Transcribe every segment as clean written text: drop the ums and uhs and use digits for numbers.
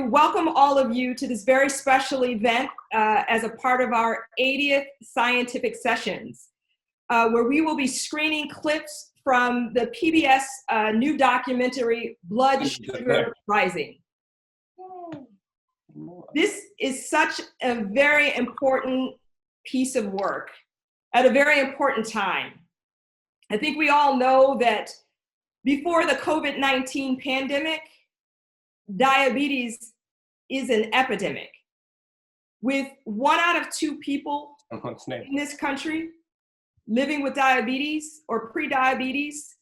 welcome all of you to this very special event as a part of our 80th Scientific Sessions, where we will be screening clips from the PBS new documentary, Blood Sugar Rising. This is such a very important piece of work at a very important time. I think we all know that before the COVID-19 pandemic, diabetes is an epidemic. With 1 out of 2 people in this country living with diabetes or pre-diabetes,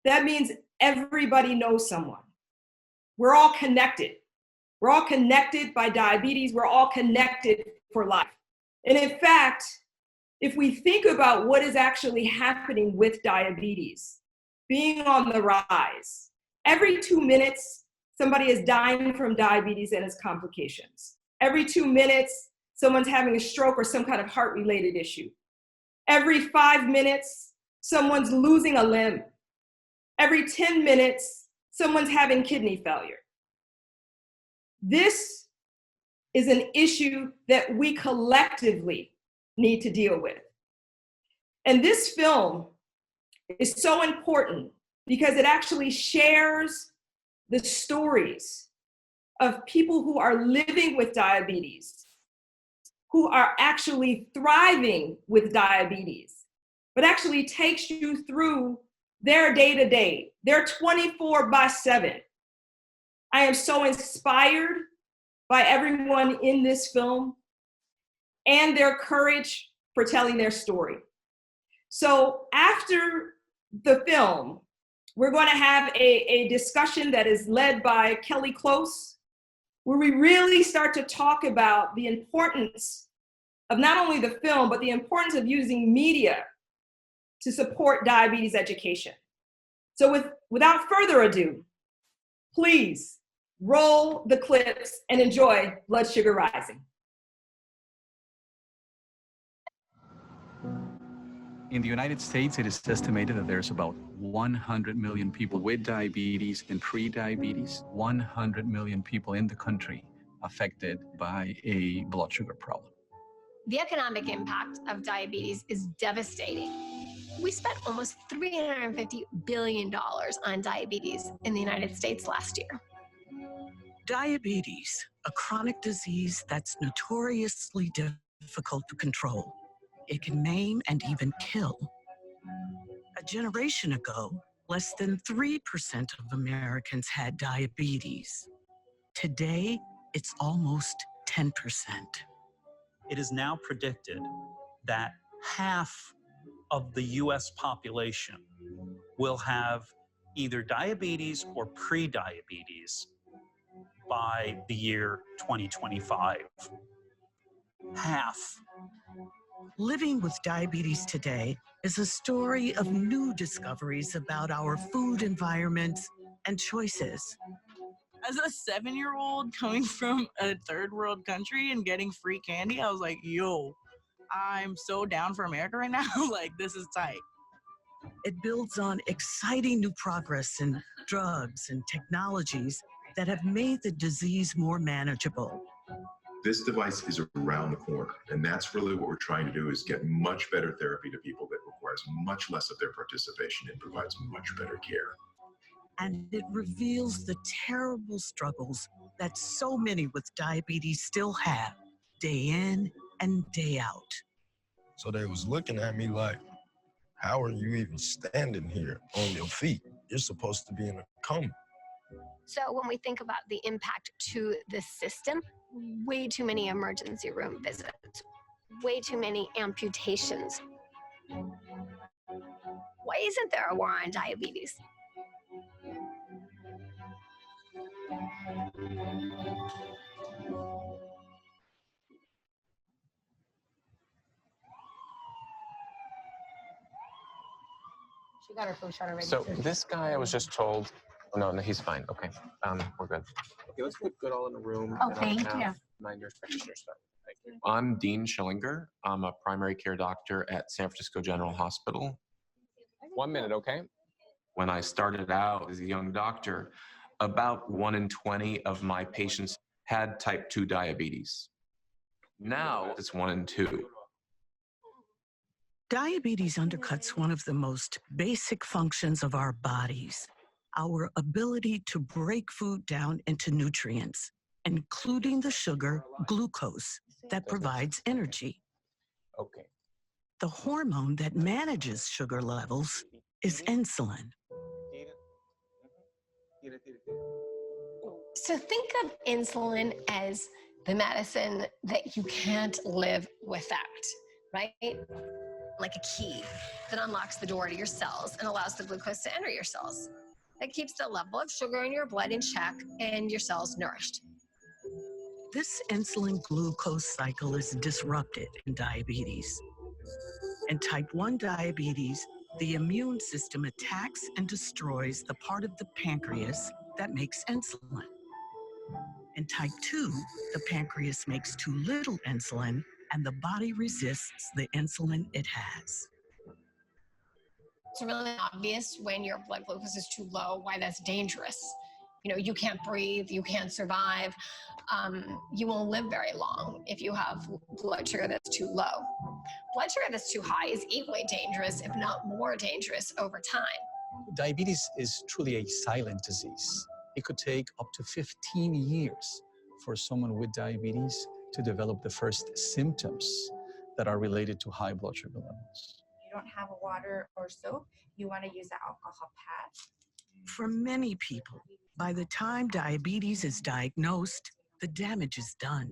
that means everybody knows someone. We're all connected. We're all connected by diabetes. We're all connected for life. And in fact, if we think about what is actually happening with diabetes being on the rise, every 2 minutes, somebody is dying from diabetes and its complications. Every 2 minutes, someone's having a stroke or some kind of heart-related issue. Every 5 minutes, someone's losing a limb. Every 10 minutes, someone's having kidney failure. This is an issue that we collectively need to deal with. And this film is so important because it actually shares the stories of people who are living with diabetes, who are actually thriving with diabetes, but actually takes you through their day-to-day, their 24/7. I am so inspired by everyone in this film and their courage for telling their story. So after the film, we're going to have a discussion that is led by Kelly Close, where we really start to talk about the importance of not only the film, but the importance of using media to support diabetes education. So without further ado, please roll the clips and enjoy Blood Sugar Rising. In the United States, it is estimated that there's about 100 million people with diabetes and pre-diabetes, 100 million people in the country affected by a blood sugar problem. The economic impact of diabetes is devastating. We spent almost $350 billion on diabetes in the United States last year. Diabetes, a chronic disease that's notoriously difficult to control. It can maim and even kill. A generation ago, less than 3% of Americans had diabetes. Today, it's almost 10%. It is now predicted that half of the US population will have either diabetes or pre-diabetes by the year 2025. Half. Living with diabetes today is a story of new discoveries about our food environments and choices. As a 7-year-old coming from a third world country and getting free candy, I was like, yo, I'm so down for America right now. Like, this is tight. It builds on exciting new progress in drugs and technologies that have made the disease more manageable. This device is around the corner, and that's really what we're trying to do, is get much better therapy to people that requires much less of their participation and provides much better care. And it reveals the terrible struggles that so many with diabetes still have, day in and day out. So they was looking at me like, how are you even standing here on your feet? You're supposed to be in a coma. So when we think about the impact to the system, way too many emergency room visits, way too many amputations. Why isn't there a war on diabetes? She got her flu shot already. So this guy, I was just told, oh, no, he's fine. Okay, we're good. Okay, let's put good all in the room. Oh, thank you. My nurse practitioner stuff. Thank you. I'm Dean Schillinger. I'm a primary care doctor at San Francisco General Hospital. 1 minute, okay? When I started out as a young doctor, About 1 in 20 of my patients had type 2 diabetes. Now it's 1 in 2. Diabetes undercuts one of the most basic functions of our bodies, our ability to break food down into nutrients, including the sugar, glucose, that provides energy. Okay. The hormone that manages sugar levels is insulin. So think of insulin as the medicine that you can't live without, right? Like a key that unlocks the door to your cells and allows the glucose to enter your cells. That keeps the level of sugar in your blood in check and your cells nourished. This insulin glucose cycle is disrupted in diabetes. In type 1 diabetes, the immune system attacks and destroys the part of the pancreas that makes insulin. In type 2, the pancreas makes too little insulin and the body resists the insulin it has. It's really obvious when your blood glucose is too low why that's dangerous. You know, you can't breathe, you can't survive. You won't live very long if you have blood sugar that's too low. Blood sugar that's too high is equally dangerous, if not more dangerous, over time. Diabetes is truly a silent disease. It could take up to 15 years for someone with diabetes to develop the first symptoms that are related to high blood sugar levels. You don't have a water or soap, you want to use an alcohol pad. For many people, by the time diabetes is diagnosed, the damage is done.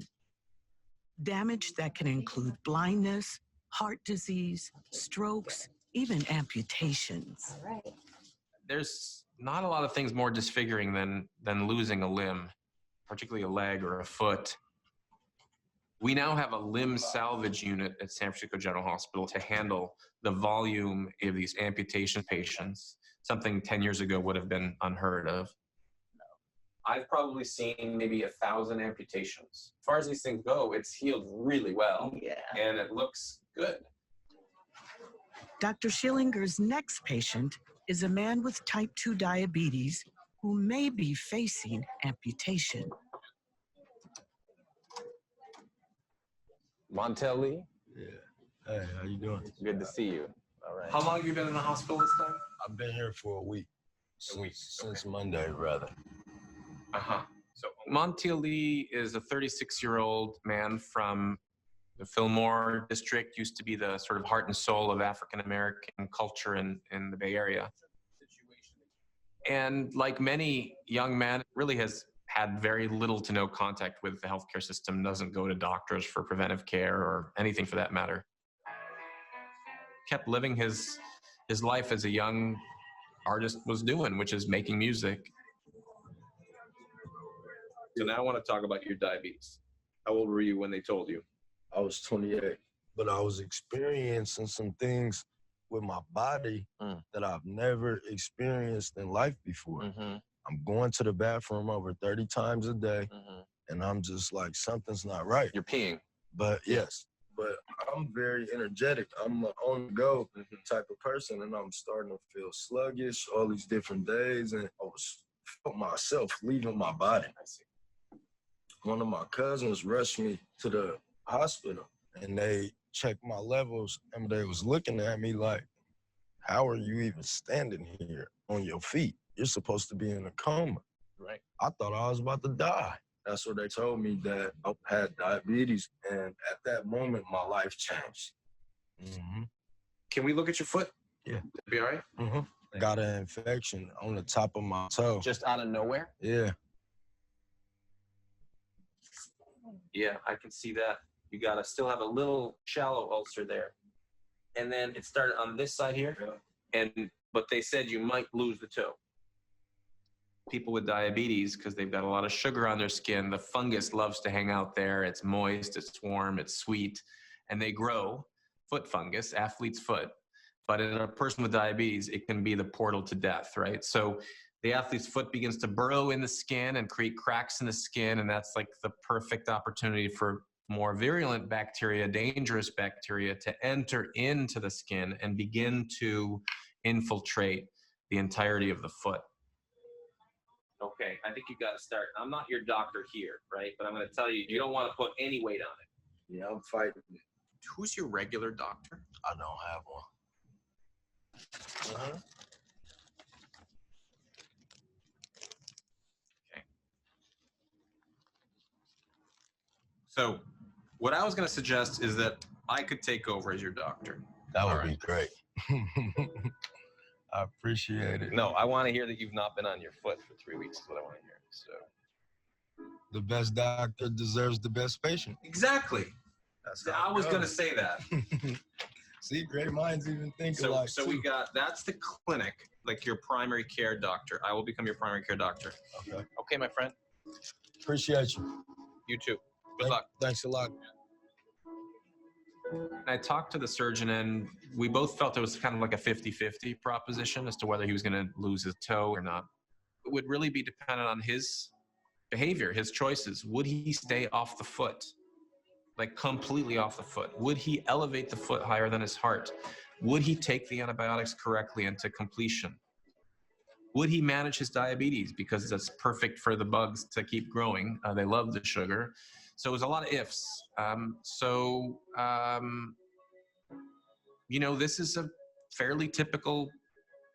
Damage that can include blindness, heart disease, strokes, even amputations. All right. There's not a lot of things more disfiguring than losing a limb, particularly a leg or a foot. We now have a limb salvage unit at San Francisco General Hospital to handle the volume of these amputation patients, something 10 years ago would have been unheard of. I've probably seen maybe 1,000 amputations. As far as these things go, it's healed really well, and it looks good. Dr. Schillinger's next patient is a man with type 2 diabetes who may be facing amputation. Montel Lee? Yeah. Hey, how you doing? Good to see you. All right. How long have you been in the hospital this time? I've been here for a week. A week. Since Monday, rather. Uh-huh. So Montel Lee is a 36-year-old man from the Fillmore district, used to be the sort of heart and soul of African-American culture in the Bay Area. And like many young men, really has had very little to no contact with the healthcare system, doesn't go to doctors for preventive care or anything for that matter. Kept living his life as a young artist was doing, which is making music. So now I want to talk about your diabetes. How old were you when they told you? I was 28, but I was experiencing some things with my body that I've never experienced in life before. I'm going to the bathroom over 30 times a day, and I'm just like, something's not right. You're peeing. But yes, but I'm very energetic. I'm an on-the-go type of person, and I'm starting to feel sluggish all these different days, and I was felt myself leaving my body. One of my cousins rushed me to the hospital, and they checked my levels, and they was looking at me like, how are you even standing here on your feet? You're supposed to be in a coma. Right. I thought I was about to die. That's what they told me, that I had diabetes, and at that moment, my life changed. Can we look at your foot? Yeah. Be all right? Got an infection on the top of my toe. Just out of nowhere? Yeah. Yeah, I can see that. You gotta still have a little shallow ulcer there. And then it started on this side here, but they said you might lose the toe. People with diabetes, because they've got a lot of sugar on their skin, the fungus loves to hang out there. It's moist, it's warm, it's sweet, and they grow foot fungus, athlete's foot. But in a person with diabetes, it can be the portal to death, right? So the athlete's foot begins to burrow in the skin and create cracks in the skin, and that's like the perfect opportunity for more virulent bacteria, dangerous bacteria, to enter into the skin and begin to infiltrate the entirety of the foot. Okay, I think you got to start. I'm not your doctor here, right? But I'm going to tell you, you don't want to put any weight on it. Yeah, I'm fighting it. Who's your regular doctor? I don't have one. Okay. So, what I was going to suggest is that I could take over as your doctor. That would be great. I appreciate it. No, I want to hear that you've not been on your foot for 3 weeks. Is what I want to hear. So. The best doctor deserves the best patient. Exactly. I was going to say that. See, great minds even think alike. So we got, that's the clinic, like your primary care doctor. I will become your primary care doctor. Okay. Okay, my friend. Appreciate you. You too. Good luck. Thanks a lot. I talked to the surgeon, and we both felt it was kind of like a 50-50 proposition as to whether he was going to lose his toe or not. It would really be dependent on his behavior, his choices. Would he stay off the foot? Like completely off the foot? Would he elevate the foot higher than his heart? Would he take the antibiotics correctly and to completion? Would he manage his diabetes because that's perfect for the bugs to keep growing? They love the sugar. So it was a lot of ifs. You know, this is a fairly typical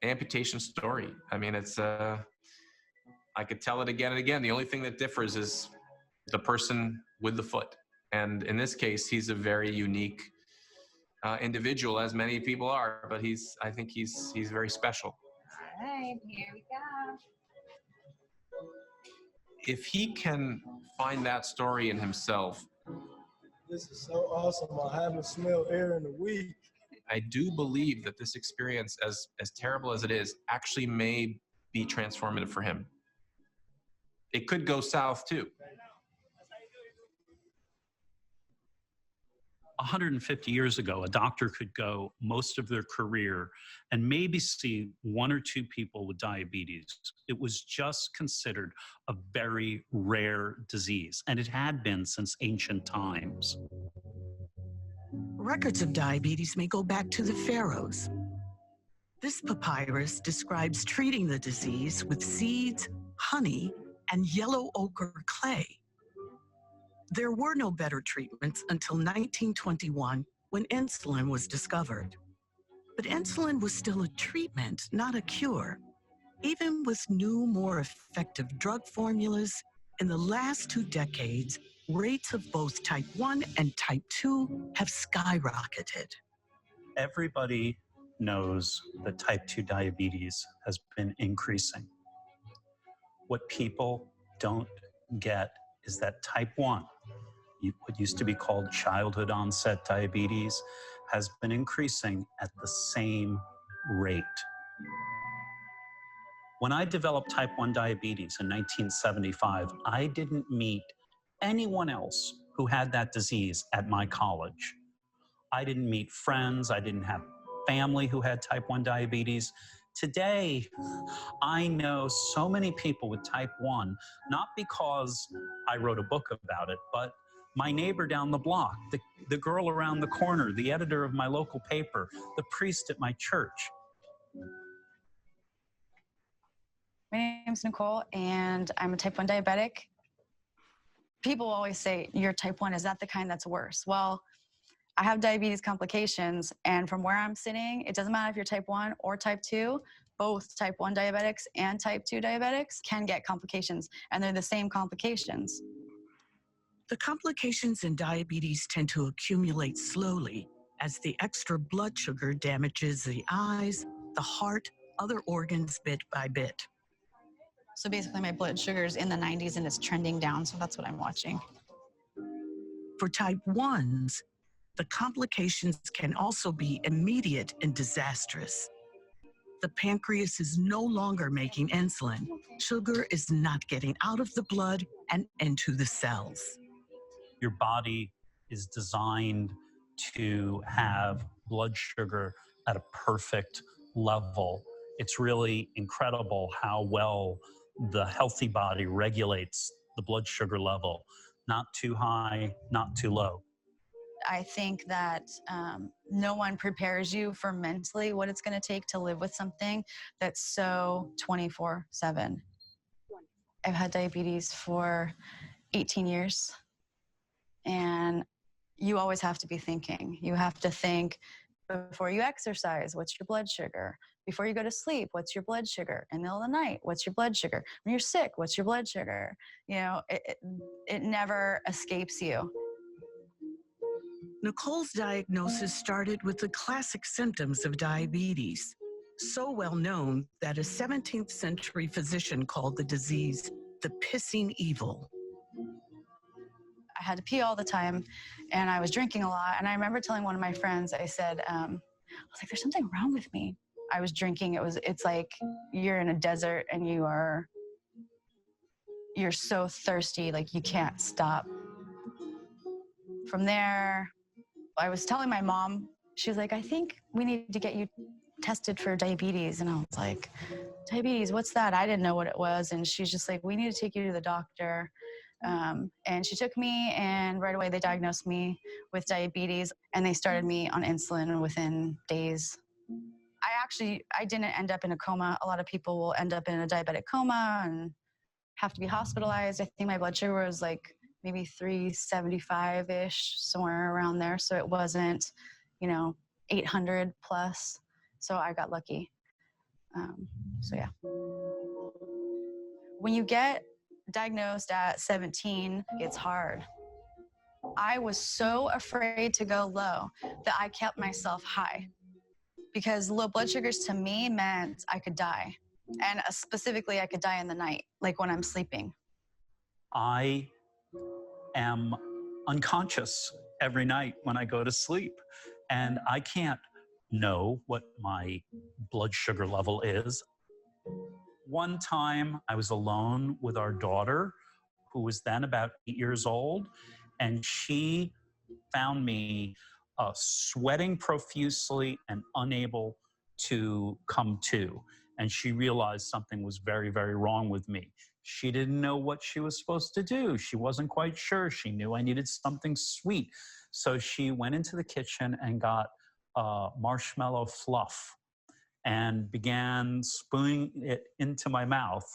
amputation story. I mean, it's, I could tell it again and again. The only thing that differs is the person with the foot. And in this case, he's a very unique individual, as many people are, but I think he's very special. All right, here we go. If he can find that story in himself. This is so awesome. I haven't smelled air in a week. I do believe that this experience, as terrible as it is, actually may be transformative for him. It could go south too. 150 years ago, a doctor could go most of their career and maybe see 1 or 2 people with diabetes. It was just considered a very rare disease, and it had been since ancient times. Records of diabetes may go back to the pharaohs. This papyrus describes treating the disease with seeds, honey, and yellow ochre clay. There were no better treatments until 1921, when insulin was discovered. But insulin was still a treatment, not a cure. Even with new, more effective drug formulas, in the last 2 decades, rates of both type 1 and type 2 have skyrocketed. Everybody knows that type 2 diabetes has been increasing. What people don't get is that type 1, what used to be called childhood onset diabetes, has been increasing at the same rate. When I developed type 1 diabetes in 1975, I didn't meet anyone else who had that disease at my college. I didn't meet friends, I didn't have family who had type 1 diabetes. Today, I know so many people with type 1, not because I wrote a book about it, but my neighbor down the block, the girl around the corner, the editor of my local paper, the priest at my church. My name's Nicole, and I'm a type 1 diabetic. People always say, you're type 1, is that the kind that's worse? Well, I have diabetes complications, and from where I'm sitting, it doesn't matter if you're type 1 or type 2, both type 1 diabetics and type 2 diabetics can get complications, and they're the same complications. The complications in diabetes tend to accumulate slowly as the extra blood sugar damages the eyes, the heart, other organs bit by bit. So basically my blood sugar's in the 90s and it's trending down, so that's what I'm watching. For type 1s, the complications can also be immediate and disastrous. The pancreas is no longer making insulin. Sugar is not getting out of the blood and into the cells. Your body is designed to have blood sugar at a perfect level. It's really incredible how well the healthy body regulates the blood sugar level. Not too high, not too low. I think that no one prepares you for mentally what it's going to take to live with something that's so 24/7. I've had diabetes for 18 years. And you always have to be thinking. You have to think before you exercise, what's your blood sugar? Before you go to sleep, what's your blood sugar? In the middle of the night, what's your blood sugar? When you're sick, what's your blood sugar? You know, it never escapes you. Nicole's diagnosis started with the classic symptoms of diabetes, so well known that a 17th century physician called the disease the pissing evil. I had to pee all the time, and I was drinking a lot. And I remember telling one of my friends, I said, I was like, there's something wrong with me. I was drinking. It's like you're in a desert and you're so thirsty, like you can't stop. From there, I was telling my mom, she was like, I think we need to get you tested for diabetes. And I was like, diabetes, what's that? I didn't know what it was. And she's just like, we need to take you to the doctor. And she took me, and right away they diagnosed me with diabetes, and they started me on insulin within days. I didn't end up in a coma. A lot of people will end up in a diabetic coma and have to be hospitalized. I think my blood sugar was like maybe 375-ish, somewhere around there. So it wasn't, 800 plus. So I got lucky. So yeah. When you get diagnosed at 17, it's hard. I was so afraid to go low that I kept myself high, because low blood sugars to me meant I could die. And specifically, I could die in the night, like when I'm sleeping. I am unconscious every night when I go to sleep, and I can't know what my blood sugar level is. One time I was alone with our daughter, who was then about 8 years old, and she found me sweating profusely and unable to come to. And she realized something was very, very wrong with me. She didn't know what she was supposed to do. She wasn't quite sure. She knew I needed something sweet. So she went into the kitchen and got marshmallow fluff and began spooning it into my mouth.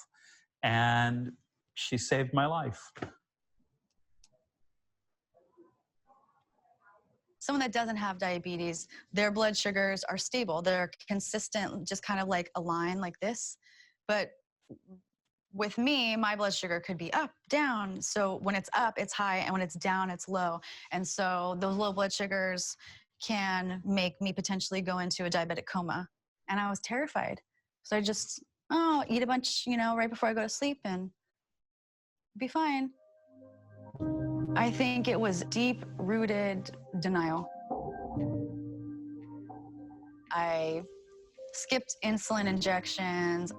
And she saved my life. Someone that doesn't have diabetes, their blood sugars are stable. They're consistent, just kind of like a line like this. But with me, my blood sugar could be up, down. So when it's up, it's high, and when it's down, it's low. And so those low blood sugars can make me potentially go into a diabetic coma. And I was terrified. So I just, eat a bunch, right before I go to sleep and be fine. I think it was deep-rooted denial. I skipped insulin injections.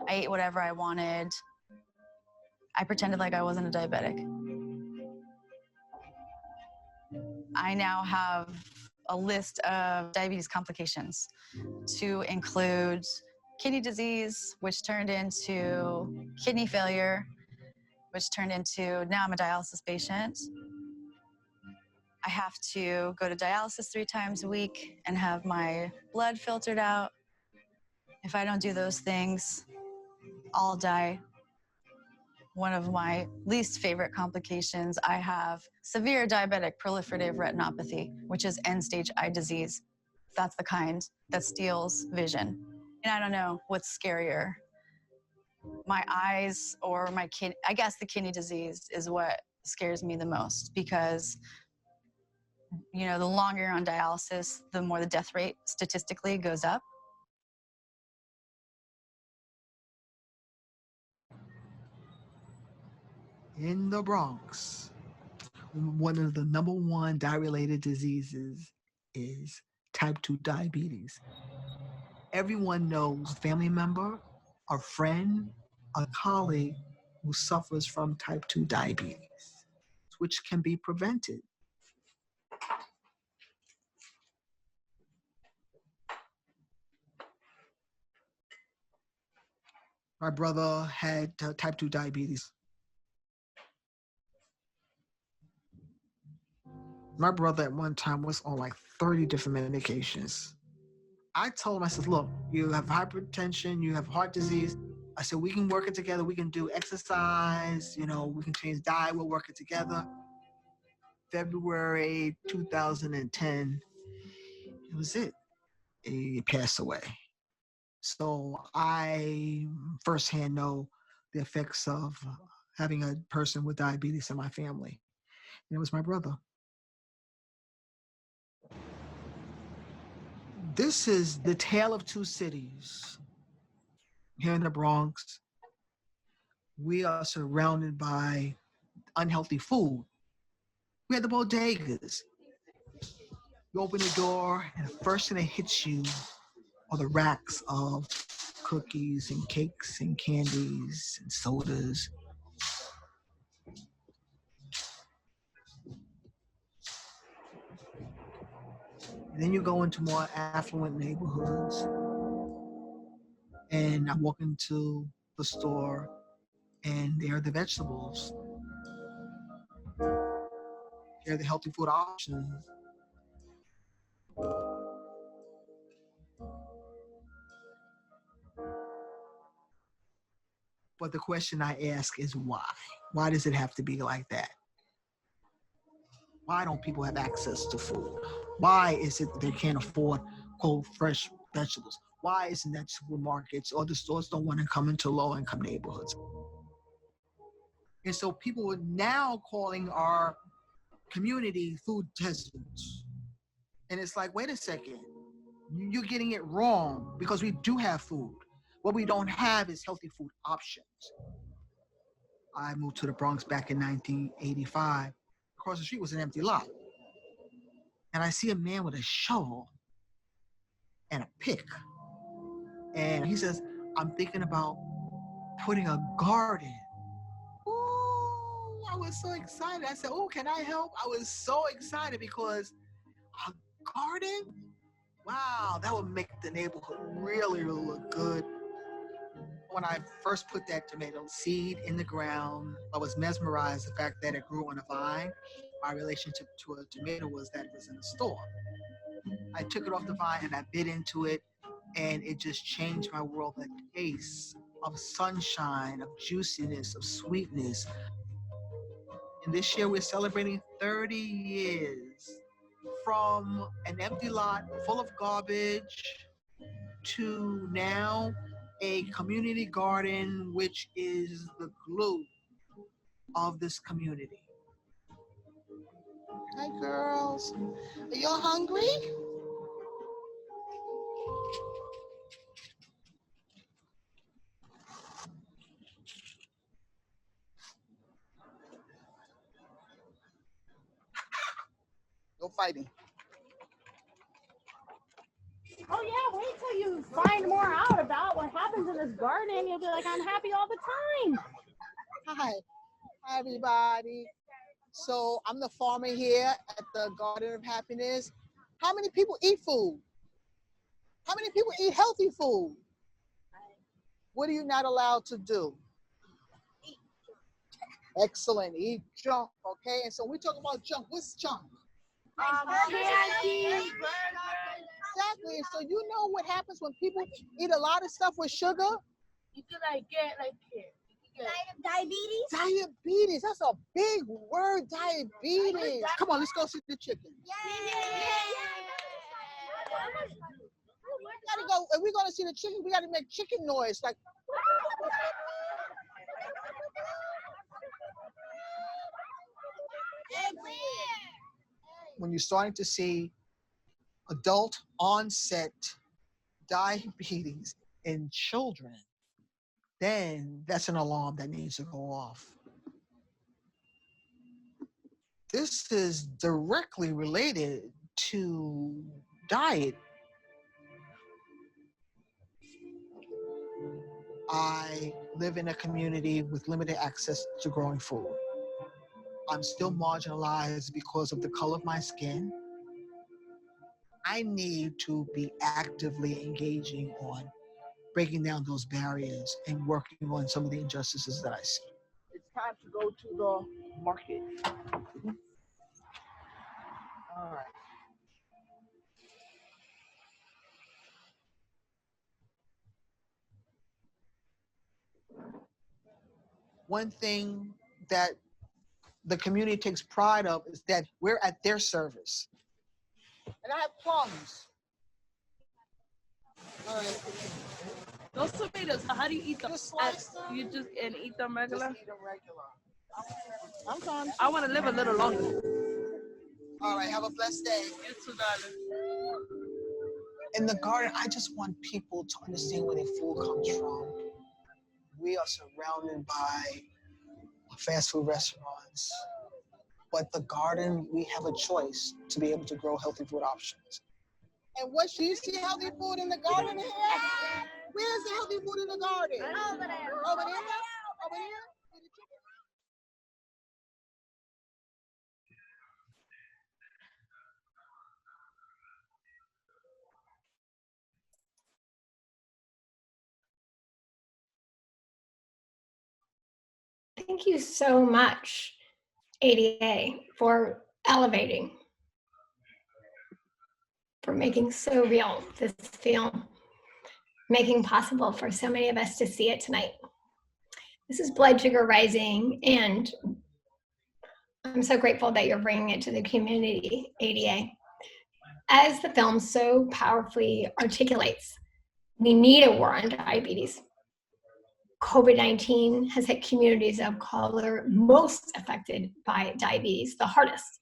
I ate whatever I wanted. I pretended like I wasn't a diabetic. I now have a list of diabetes complications to include kidney disease, which turned into kidney failure, which turned into now I'm a dialysis patient. I have to go to dialysis 3 times a week and have my blood filtered out. If I don't do those things, I'll die. One of my least favorite complications, I have severe diabetic proliferative retinopathy, which is end-stage eye disease. That's the kind that steals vision. And I don't know what's scarier, my eyes or my kidney. I guess the kidney disease is what scares me the most, because the longer you're on dialysis, the more the death rate statistically goes up. In the Bronx, one of the #1 dye-related diseases is type 2 diabetes. Everyone knows a family member, a friend, a colleague who suffers from type 2 diabetes, which can be prevented. My brother had type 2 diabetes. My brother at one time was on like 30 different medications. I told him, I said, look, you have hypertension, you have heart disease. I said, we can work it together. We can do exercise, you know, we can change diet, we'll work it together. February 2010, it was it. He passed away. So I firsthand know the effects of having a person with diabetes in my family. And it was my brother. This is the tale of two cities. Here in the Bronx, we are surrounded by unhealthy food. We had the bodegas. You open the door, and the first thing that hits you are the racks of cookies and cakes and candies and sodas. And then you go into more affluent neighborhoods, and I walk into the store, and there are the vegetables. There are the healthy food options. But the question I ask is why? Why does it have to be like that? Why don't people have access to food? Why is it they can't afford cold, fresh vegetables? Why isn't that supermarkets or the stores don't want to come into low-income neighborhoods? And so people are now calling our community food deserts. And it's like, wait a second, you're getting it wrong because we do have food. What we don't have is healthy food options. I moved to the Bronx back in 1985. Across the street was an empty lot. And I see a man with a shovel and a pick. And he says, I'm thinking about putting a garden. Ooh, I was so excited. I said, oh, can I help? I was so excited because a garden? Wow, that would make the neighborhood really, really look good. When I first put that tomato seed in the ground, I was mesmerized the fact that it grew on a vine. My relationship to a tomato was that it was in a store. I took it off the vine and I bit into it, and it just changed my world. The taste of sunshine, of juiciness, of sweetness. And this year we're celebrating 30 years from an empty lot full of garbage to now a community garden, which is the glue of this community. Hi, girls. Are y'all hungry? No fighting. Oh yeah, wait till you find more out about what happens in this garden. You'll be like, I'm happy all the time. Hi everybody. So I'm the farmer here at the Garden of Happiness. How many people eat food? How many people eat healthy food? What are you not allowed to do? Excellent, eat junk, okay? And so we talk about junk. What's junk? Candy. Exactly. And so you know what happens when people eat a lot of stuff with sugar? You can get diabetes. Diabetes. That's a big word, diabetes. Come on, let's go see the chicken. We gotta go. If we're gonna see the chicken, we gotta make chicken noise, like. When you're starting to see adult onset diabetes in children, then that's an alarm that needs to go off. This is directly related to diet. I live in a community with limited access to growing food. I'm still marginalized because of the color of my skin. I need to be actively engaging on breaking down those barriers and working on some of the injustices that I see. It's time to go to the market. All right. one thing that the community takes pride of is that we're at their service. And I have plums. Those tomatoes, how do you eat them? Just slice them. You just and eat them regular? Just eat them regular. I'm trying. I want to live a little longer. All right, have a blessed day. You too, darling. In the garden, I just want people to understand where their food comes from. We are surrounded by fast food restaurants, but the garden, we have a choice to be able to grow healthy food options. And what, do you see healthy food in the garden here? Where's the healthy food in the garden? Over there. Over there? Over there? Thank you so much, ADA, for elevating, for making so real this film, making possible for so many of us to see it tonight. This is Blood Sugar Rising, and I'm so grateful that you're bringing it to the community, ADA. As the film so powerfully articulates, we need a war on diabetes. COVID-19 has hit communities of color most affected by diabetes the hardest.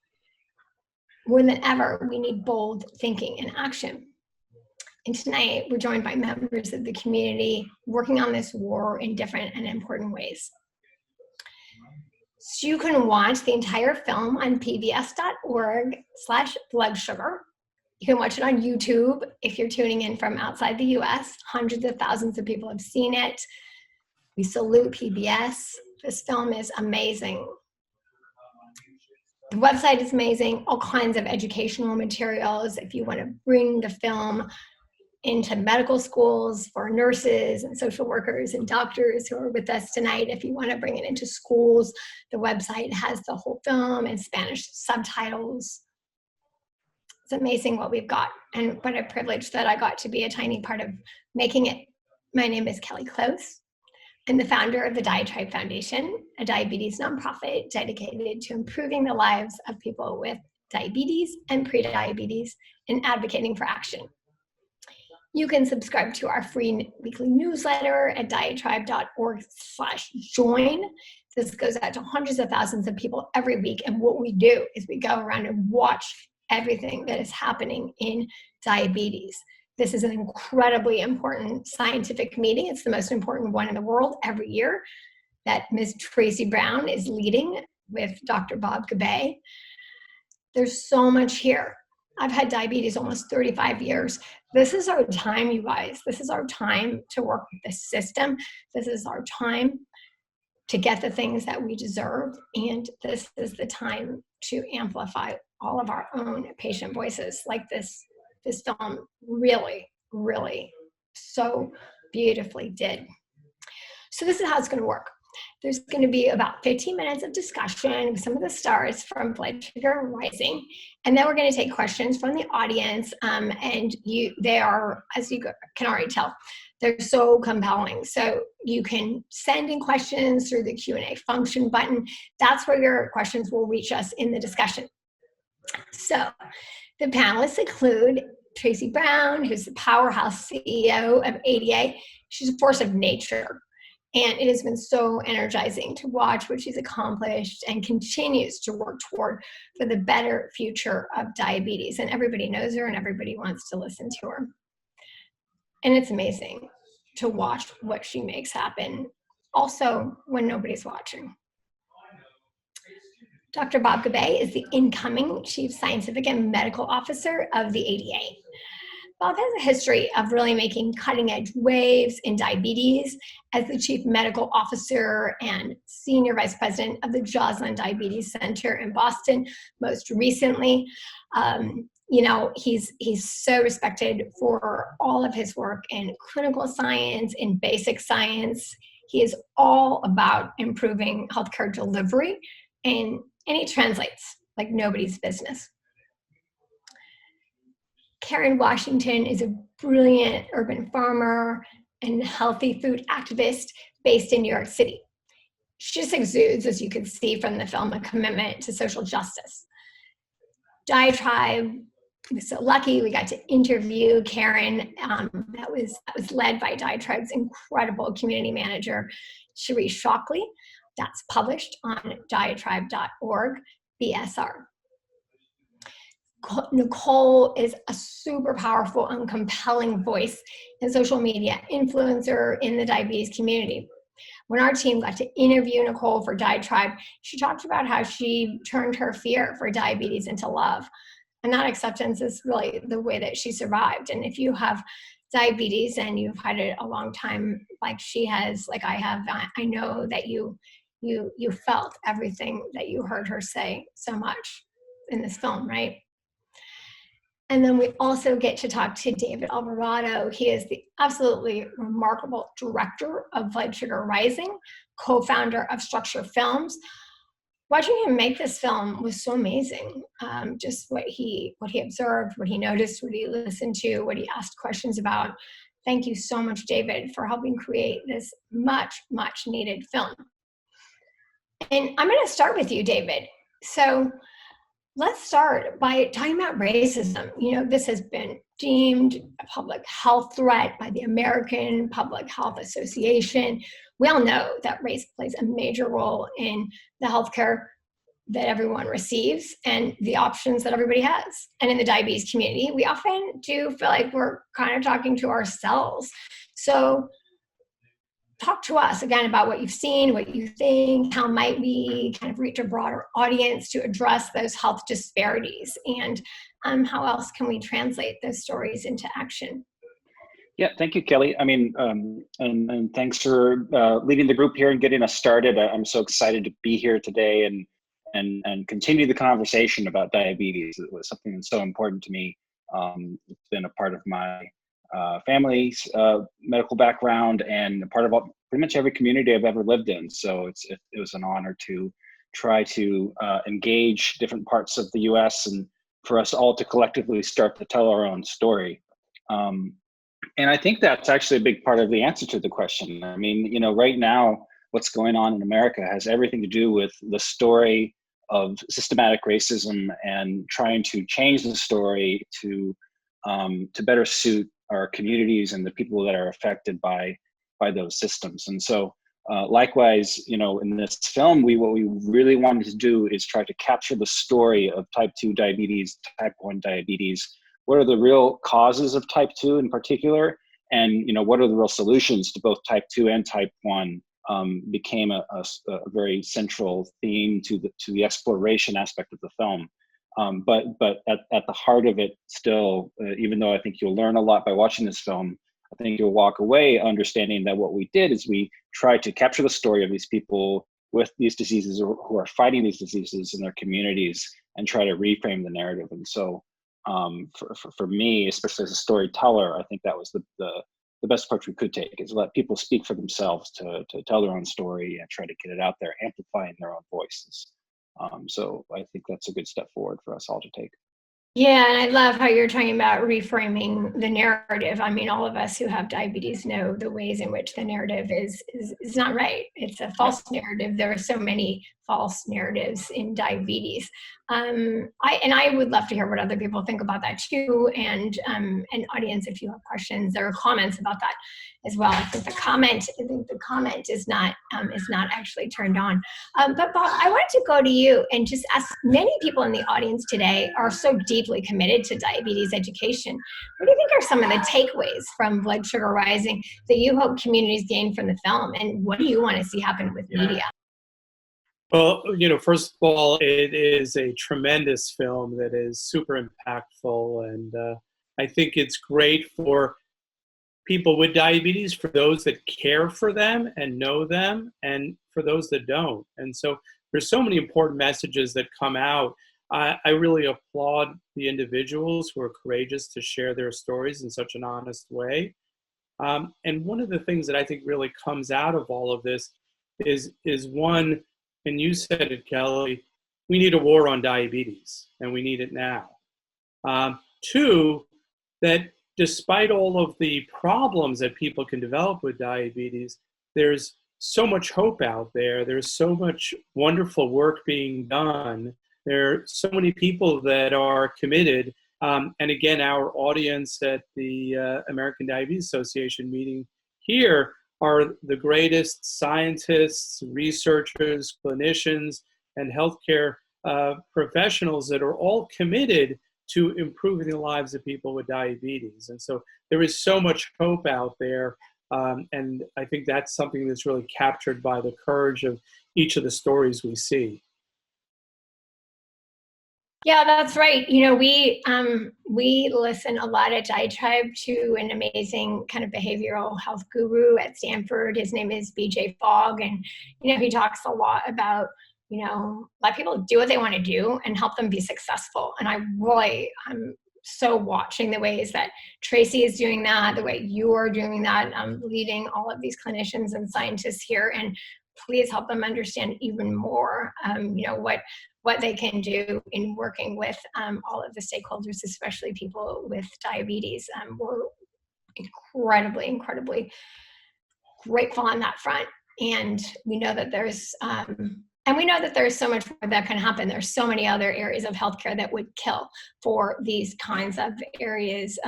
More than ever, we need bold thinking and action. And tonight, we're joined by members of the community working on this war in different and important ways. So you can watch the entire film on pbs.org/bloodsugar. You can watch it on YouTube if you're tuning in from outside the US. Hundreds of thousands of people have seen it. We salute PBS. This film is amazing. The website is amazing, all kinds of educational materials. If you want to bring the film into medical schools for nurses and social workers and doctors who are with us tonight, if you want to bring it into schools, the website has the whole film in Spanish subtitles. It's amazing what we've got, and what a privilege that I got to be a tiny part of making it. My name is Kelly Close. I'm the founder of the Diatribe Foundation, a diabetes nonprofit dedicated to improving the lives of people with diabetes and prediabetes and advocating for action. You can subscribe to our free weekly newsletter at diatribe.org/join. This goes out to hundreds of thousands of people every week, and what we do is we go around and watch everything that is happening in diabetes. This is an incredibly important scientific meeting. It's the most important one in the world every year that Ms. Tracy Brown is leading with Dr. Bob Gabbay. There's so much here. I've had diabetes almost 35 years. This is our time, you guys. This is our time to work with the system. This is our time to get the things that we deserve. And this is the time to amplify all of our own patient voices like this film really, really so beautifully did. So this is how it's going to work. There's going to be about 15 minutes of discussion with some of the stars from Blood Sugar Rising, and then we're going to take questions from the audience. They are, as you can already tell, they're so compelling. So you can send in questions through the Q&A function button. That's where your questions will reach us in the discussion. So the panelists include Tracy Brown, who's the powerhouse CEO of ADA. She's a force of nature. And it has been so energizing to watch what she's accomplished and continues to work toward for the better future of diabetes. And everybody knows her and everybody wants to listen to her. And it's amazing to watch what she makes happen, also when nobody's watching. Dr. Bob Gabbay is the incoming Chief Scientific and Medical Officer of the ADA. Bob has a history of really making cutting-edge waves in diabetes as the Chief Medical Officer and Senior Vice President of the Joslin Diabetes Center in Boston. Most recently, he's so respected for all of his work in clinical science, in basic science. He is all about improving healthcare delivery, and he translates like nobody's business. Karen Washington is a brilliant urban farmer and healthy food activist based in New York City. she just exudes, as you can see from the film, a commitment to social justice. Diatribe, we're so lucky we got to interview Karen. That was led by Diatribe's incredible community manager, Cherie Shockley. That's published on diatribe.org, BSR. Nicole is a super powerful and compelling voice in social media, influencer in the diabetes community. When our team got to interview Nicole for Diatribe, she talked about how she turned her fear for diabetes into love. And that acceptance is really the way that she survived. And if you have diabetes and you've had it a long time, like she has, like I have, I know that you felt everything that you heard her say so much in this film, right? And then we also get to talk to David Alvarado. He is the absolutely remarkable director of Blood Sugar Rising, co-founder of Structure Films. Watching him make this film was so amazing. Just what he observed, what he noticed, what he listened to, what he asked questions about. Thank you so much, David, for helping create this much, much needed film. And I'm going to start with you, David. So let's start by talking about racism. You know, this has been deemed a public health threat by the American Public Health Association. We all know that race plays a major role in the healthcare that everyone receives and the options that everybody has. And in the diabetes community, we often do feel like we're kind of talking to ourselves. So talk to us again about what you've seen, what you think, how might we kind of reach a broader audience to address those health disparities, and how else can we translate those stories into action? Yeah, thank you, Kelly. I mean, and thanks for leading the group here and getting us started. I'm so excited to be here today and continue the conversation about diabetes. It was something that's so important to me. It's been a part of my family's medical background and a part of pretty much every community I've ever lived in. So it was an honor to try to engage different parts of the U.S. and for us all to collectively start to tell our own story. And I think that's actually a big part of the answer to the question. I mean, you know, right now, what's going on in America has everything to do with the story of systematic racism and trying to change the story to better suit our communities and the people that are affected by those systems. And so likewise, you know, in this film, what we really wanted to do is try to capture the story of type 2 diabetes, type 1 diabetes. What are the real causes of type 2 in particular? And, you know, what are the real solutions to both type 2 and type 1 became a very central theme to the exploration aspect of the film. But at the heart of it still, even though I think you'll learn a lot by watching this film, I think you'll walk away understanding that what we did is we tried to capture the story of these people with these diseases or who are fighting these diseases in their communities and try to reframe the narrative. And so for me, especially as a storyteller, I think that was the best approach we could take, is let people speak for themselves, to tell their own story and try to get it out there, amplifying their own voices. So I think that's a good step forward for us all to take. Yeah, and I love how you're talking about reframing the narrative. I mean, all of us who have diabetes know the ways in which the narrative is not right. It's a false narrative. There are so many false narratives in diabetes. I would love to hear what other people think about that too. And audience, if you have questions or comments about that as well. I think the comment is not actually turned on. But Bob, I wanted to go to you and just ask, many people in the audience today are so deeply committed to diabetes education. What do you think are some of the takeaways from Blood Sugar Rising that you hope communities gain from the film? And what do you want to see happen with media? Well, you know, first of all, it is a tremendous film that is super impactful. And I think it's great for people with diabetes, for those that care for them and know them, and for those that don't. And so there's so many important messages that come out. I really applaud the individuals who are courageous to share their stories in such an honest way. And one of the things that I think really comes out of all of this is one, and you said it, Kelly, we need a war on diabetes, and we need it now. Two, that despite all of the problems that people can develop with diabetes, there's so much hope out there. There's so much wonderful work being done. There are so many people that are committed. And again, our audience at the American Diabetes Association meeting here are the greatest scientists, researchers, clinicians, and healthcare professionals that are all committed to improving the lives of people with diabetes. And so there is so much hope out there. And I think that's something that's really captured by the courage of each of the stories we see. Yeah, that's right. You know, we listen a lot at Diatribe to an amazing kind of behavioral health guru at Stanford. His name is BJ Fogg, and you know, he talks a lot about, you know, let people do what they want to do and help them be successful. And I'm so watching the ways that Tracy is doing that, the way you are doing that, leading all of these clinicians and scientists here, and please help them understand even more, you know, what they can do in working with all of the stakeholders, especially people with diabetes. We're incredibly grateful on that front. And we know that there's so much more that can happen. There's so many other areas of healthcare that would kill for these kinds of areas,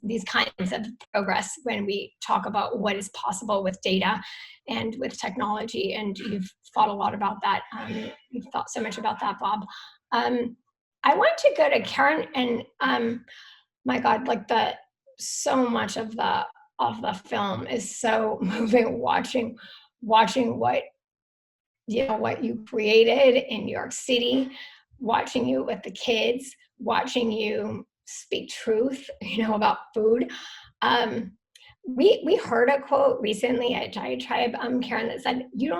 these kinds of progress when we talk about what is possible with data and with technology. And you've thought a lot about that. You've thought so much about that, Bob. I want to go to Karen, and my God, like so much of the film is so moving. Watching what you created in New York City, watching you with the kids, watching you speak truth, you know, about food. We heard a quote recently at Diatribe, Karen, that said, you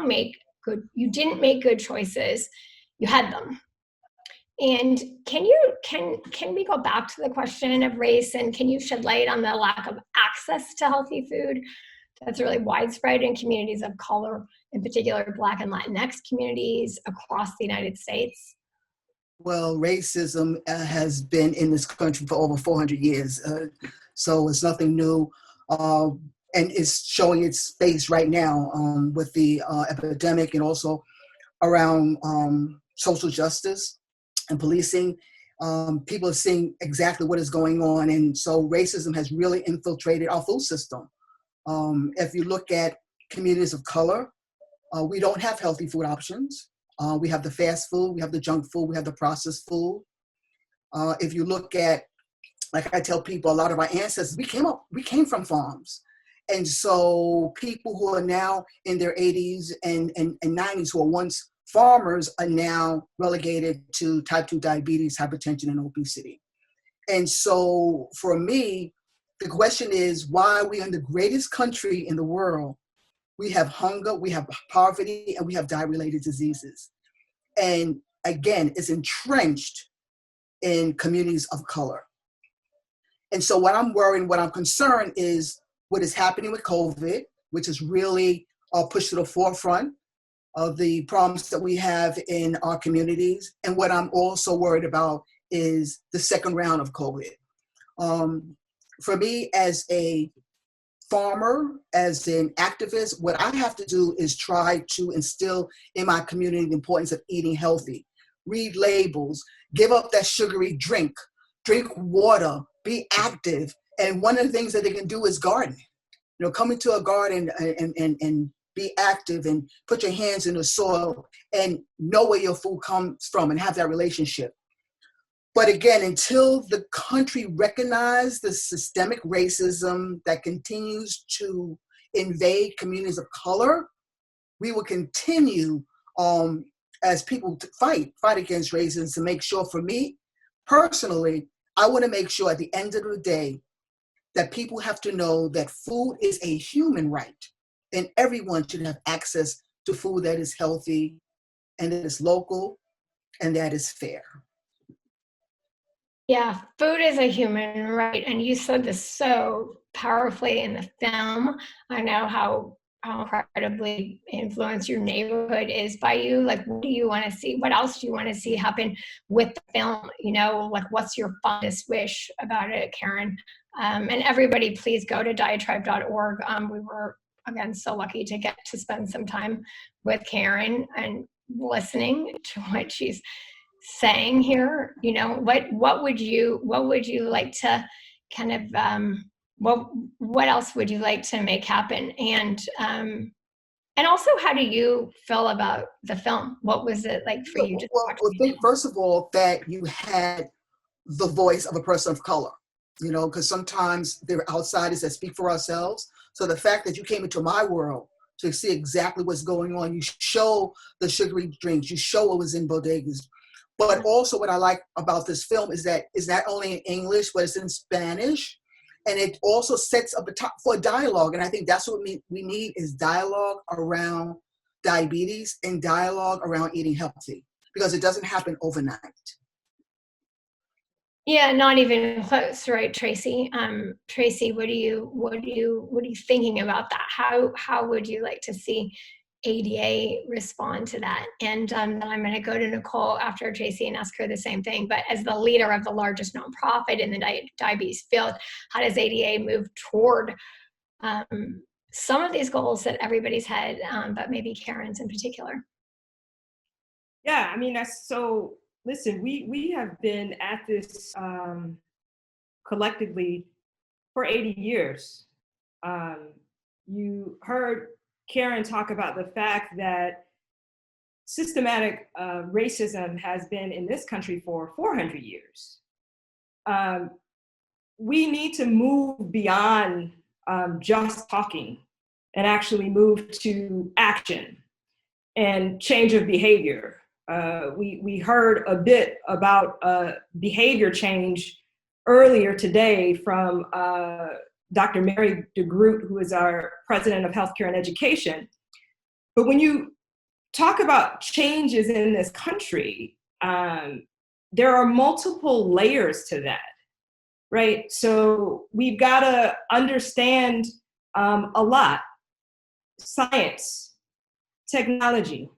didn't make good choices, you had them. And can we go back to the question of race, and can you shed light on the lack of access to healthy food that's really widespread in communities of color, in particular Black and Latinx communities across the United States? Well, racism has been in this country for over 400 years, so it's nothing new, and it's showing its face right now with the epidemic, and also around social justice and policing. People are seeing exactly what is going on, and so racism has really infiltrated our food system. If you look at communities of color, we don't have healthy food options. We have the fast food, we have the junk food, we have the processed food. If you look at, like I tell people, a lot of our ancestors, we came from farms. And so people who are now in their 80s and 90s, who are once farmers, are now relegated to type 2 diabetes, hypertension, and obesity. And so for me, the question is, why are we in the greatest country in the world? We have hunger, we have poverty, and we have diet-related diseases. And again, it's entrenched in communities of color. And so what I'm worried, what I'm concerned is what is happening with COVID, which is really pushed to the forefront of the problems that we have in our communities. And what I'm also worried about is the second round of COVID. For me, as a farmer, as an activist, what I have to do is try to instill in my community the importance of eating healthy. Read labels, give up that sugary drink water, be active. And one of the things that they can do is garden. You know, come into a garden and be active and put your hands in the soil and know where your food comes from and have that relationship. But again, until the country recognizes the systemic racism that continues to invade communities of color, we will continue as people fight against racism, to make sure, for me personally, I want to make sure at the end of the day that people have to know that food is a human right, and everyone should have access to food that is healthy and that is local and that is fair. Yeah, food is a human right, and you said this so powerfully in the film. I know how incredibly influenced your neighborhood is by you. Like, what do you want to see? What else do you want to see happen with the film? You know, like, what's your fondest wish about it, Karen? And everybody, please go to diatribe.org. We were again, so lucky to get to spend some time with Karen and listening to what she's saying here. You know, what would you like to kind of what else would you like to make happen? And also, how do you feel about the film? What was it like for you to watch? Well, think first of all that you had the voice of a person of color, you know, because sometimes there are outsiders that speak for ourselves. So the fact that you came into my world to see exactly what's going on, you show the sugary drinks, you show what was in bodegas. But also what I like about this film is that it's not only in English, but it's in Spanish. And it also sets up for dialogue. And I think that's what we need is dialogue around diabetes and dialogue around eating healthy, because it doesn't happen overnight. Yeah, not even close, right, Tracy? Tracy, what are you thinking about that? How would you like to see ADA respond to that? And then I'm going to go to Nicole after Tracy and ask her the same thing. But as the leader of the largest nonprofit in the diabetes field, how does ADA move toward some of these goals that everybody's had, but maybe Karen's in particular? Yeah, I mean, that's so, listen, we have been at this collectively for 80 years. You heard Karen talk about the fact that systematic racism has been in this country for 400 years. We need to move beyond just talking and actually move to action and change of behavior. We heard a bit about behavior change earlier today from Dr. Mary DeGroot, who is our president of healthcare and education. But when you talk about changes in this country, there are multiple layers to that, right? So we've got to understand a lot: science, technology,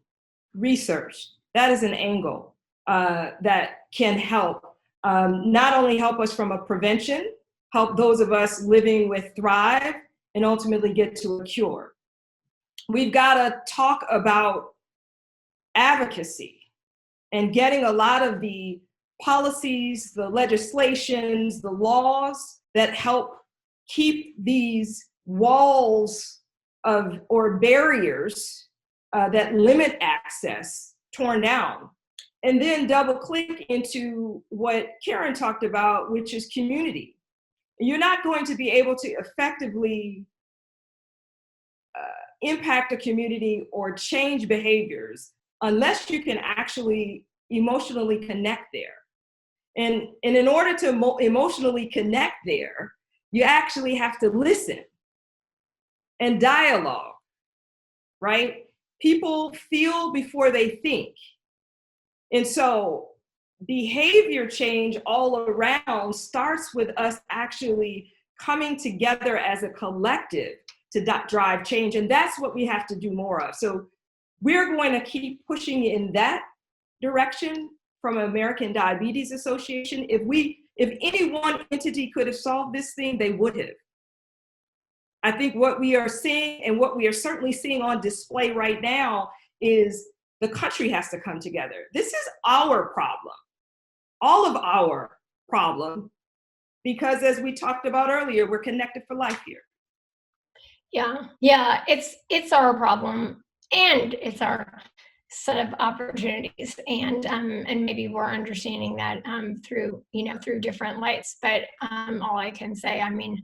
research. That is an angle that can help, not only help us from a prevention, help those of us living with Thrive, and ultimately get to a cure. We've got to talk about advocacy and getting a lot of the policies, the legislations, the laws that help keep these walls of or barriers that limit access torn down. And then double click into what Karen talked about, which is community. You're not going to be able to effectively impact a community or change behaviors unless you can actually emotionally connect there. And in order to emotionally connect there, you actually have to listen and dialogue, right? People feel before they think. And so behavior change all around starts with us actually coming together as a collective to drive change. And that's what we have to do more of. So we're going to keep pushing in that direction from American Diabetes Association. If any one entity could have solved this thing, they would have. I think what we are seeing, and what we are certainly seeing on display right now, is the country has to come together. This is our problem, all of our problem, because as we talked about earlier, we're connected for life here. Yeah, it's our problem, and it's our set of opportunities, and maybe we're understanding that through different lights. But all I can say, I mean,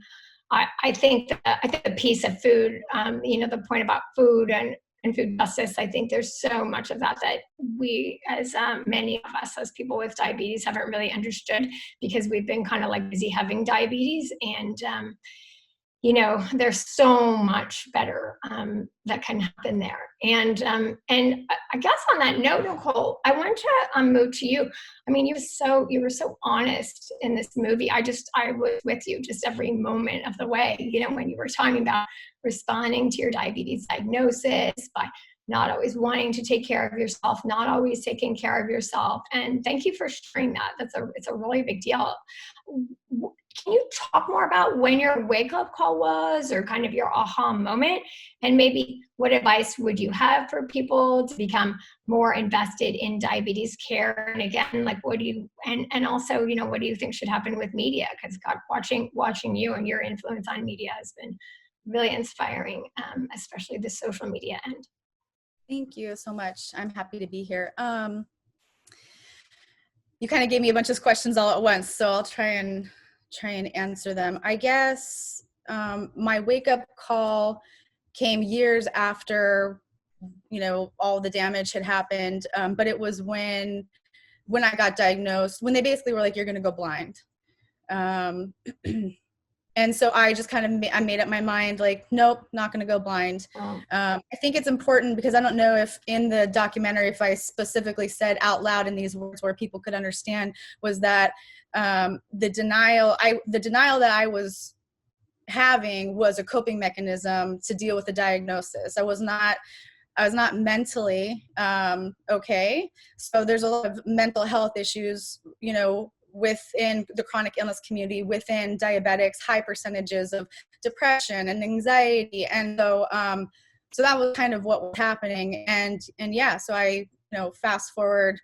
I think the piece of food, the point about food and food justice, I think there's so much of that we, as many of us as people with diabetes, haven't really understood, because we've been kind of like busy having diabetes, and there's so much better that can happen there. And I guess on that note, Nicole, I want to move to you. I mean, you were so honest in this movie. I was with you just every moment of the way, when you were talking about responding to your diabetes diagnosis by not always wanting to take care of yourself, not always taking care of yourself. And thank you for sharing that. It's a really big deal. can you talk more about when your wake-up call was, or kind of your aha moment, and maybe what advice would you have for people to become more invested in diabetes care? And again, like, what do you, and also, you know, what do you think should happen with media? Because God, watching you and your influence on media has been really inspiring, especially the social media end. Thank you so much. I'm happy to be here. You kind of gave me a bunch of questions all at once, so I'll try and answer them. I guess my wake-up call came years after, you know, all the damage had happened, but it was when I got diagnosed, when they basically were like, you're gonna go blind. And so I just kind of I made up my mind, like, nope, not going to go blind. I think it's important because I don't know if in the documentary, if I specifically said out loud in these words where people could understand, was that the denial that I was having was a coping mechanism to deal with the diagnosis. I was not mentally okay. So there's a lot of mental health issues, you know, within the chronic illness community, within diabetics, high percentages of depression and anxiety. And so so that was kind of what was happening. And yeah, so I, you know, fast forward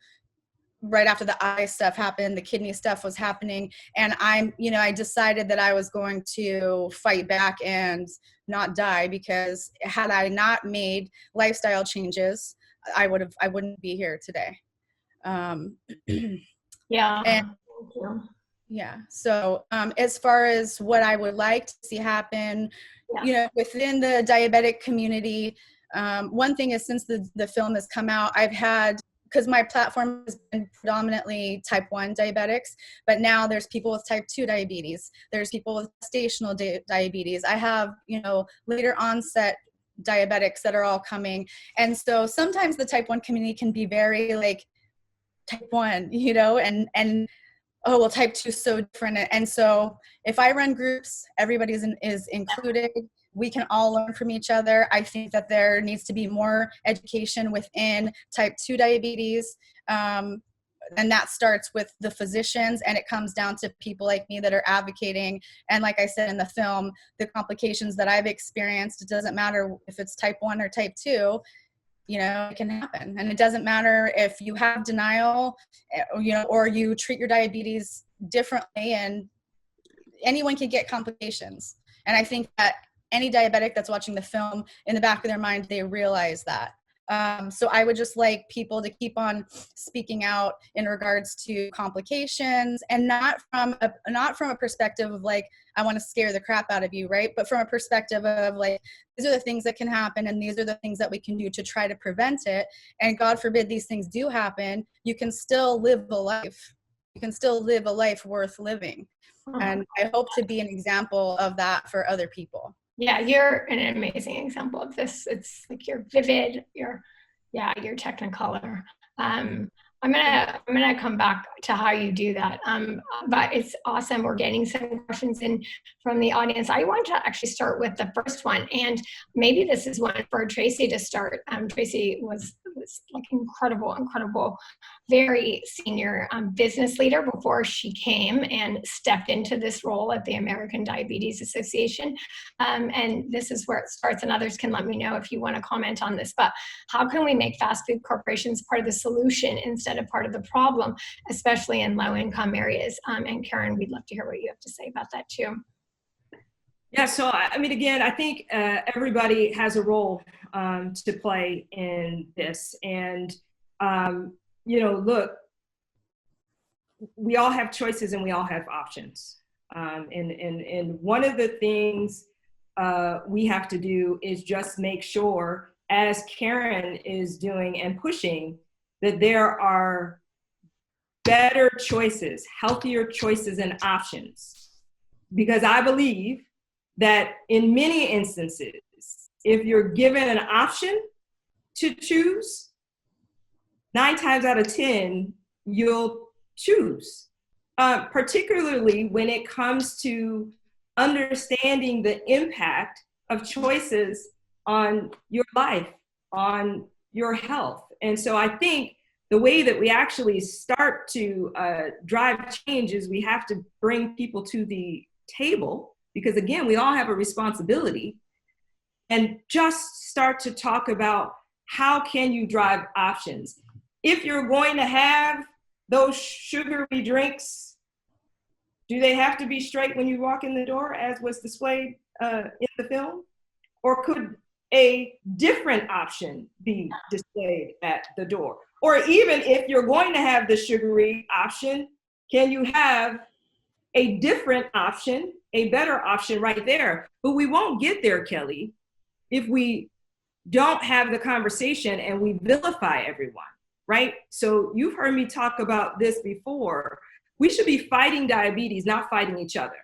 right after the eye stuff happened, the kidney stuff was happening. And I decided that I was going to fight back and not die, because had I not made lifestyle changes, I wouldn't be here today. Yeah. And yeah. So as far as what I would like to see happen, you know, within the diabetic community, one thing is, since the film has come out, I've had, because my platform has been predominantly type 1 diabetics, but now there's people with type 2 diabetes. There's people with gestational diabetes. I have, you know, later onset diabetics that are all coming. And so sometimes the type 1 community can be very like, type 1, you know, and oh, well, type 2 is so different. And so if I run groups, everybody is included. We can all learn from each other. I think that there needs to be more education within type 2 diabetes. And that starts with the physicians, and it comes down to people like me that are advocating. And like I said in the film, the complications that I've experienced, it doesn't matter if it's type 1 or type 2, you know, it can happen. And it doesn't matter if you have denial, you know, or you treat your diabetes differently, and anyone can get complications. And I think that any diabetic that's watching the film, in the back of their mind, they realize that. So I would just like people to keep on speaking out in regards to complications, and not from a perspective of like, I want to scare the crap out of you, right? But from a perspective of like, these are the things that can happen, and these are the things that we can do to try to prevent it. And God forbid these things do happen, you can still live a life. You can still live a life worth living. And I hope to be an example of that for other people. Yeah, you're an amazing example of this. It's like you're vivid, you're technicolor. I'm gonna come back to how you do that. But it's awesome. We're getting some questions in from the audience. I want to actually start with the first one, and maybe this is one for Tracy to start. Tracy was like incredible, very senior business leader before she came and stepped into this role at the American Diabetes Association. And this is where it starts, and others can let me know if you want to comment on this. But how can we make fast food corporations part of the solution instead of part of the problem, especially in low-income areas? And Karen, we'd love to hear what you have to say about that too. Yeah, so I mean, again, I think everybody has a role to play in this. And, you know, look, we all have choices and we all have options. And one of the things we have to do is just make sure, as Karen is doing and pushing, that there are better choices, healthier choices and options. Because I believe that in many instances, if you're given an option to choose, 9 times out of 10, you'll choose. Particularly when it comes to understanding the impact of choices on your life, on your health. And so I think the way that we actually start to drive change is we have to bring people to the table, because again, we all have a responsibility, and just start to talk about how can you drive options. If you're going to have those sugary drinks, do they have to be straight when you walk in the door, as was displayed in the film? Or could a different option be displayed at the door? Or even if you're going to have the sugary option, can you have a different option, a better option right there? But we won't get there, Kelly, if we don't have the conversation and we vilify everyone, right? So you've heard me talk about this before. We should be fighting diabetes, not fighting each other.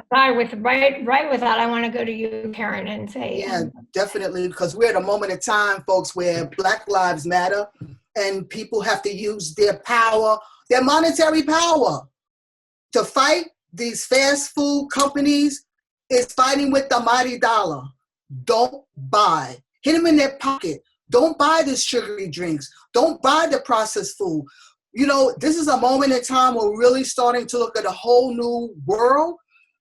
Right with that, I want to go to you, Karen, and say, yeah, definitely, because we're at a moment in time, folks, where Black Lives Matter, and people have to use their power, their monetary power, to fight these fast food companies. Is fighting with the mighty dollar. Don't buy. Hit them in their pocket. Don't buy the sugary drinks. Don't buy the processed food. You know, this is a moment in time where we're really starting to look at a whole new world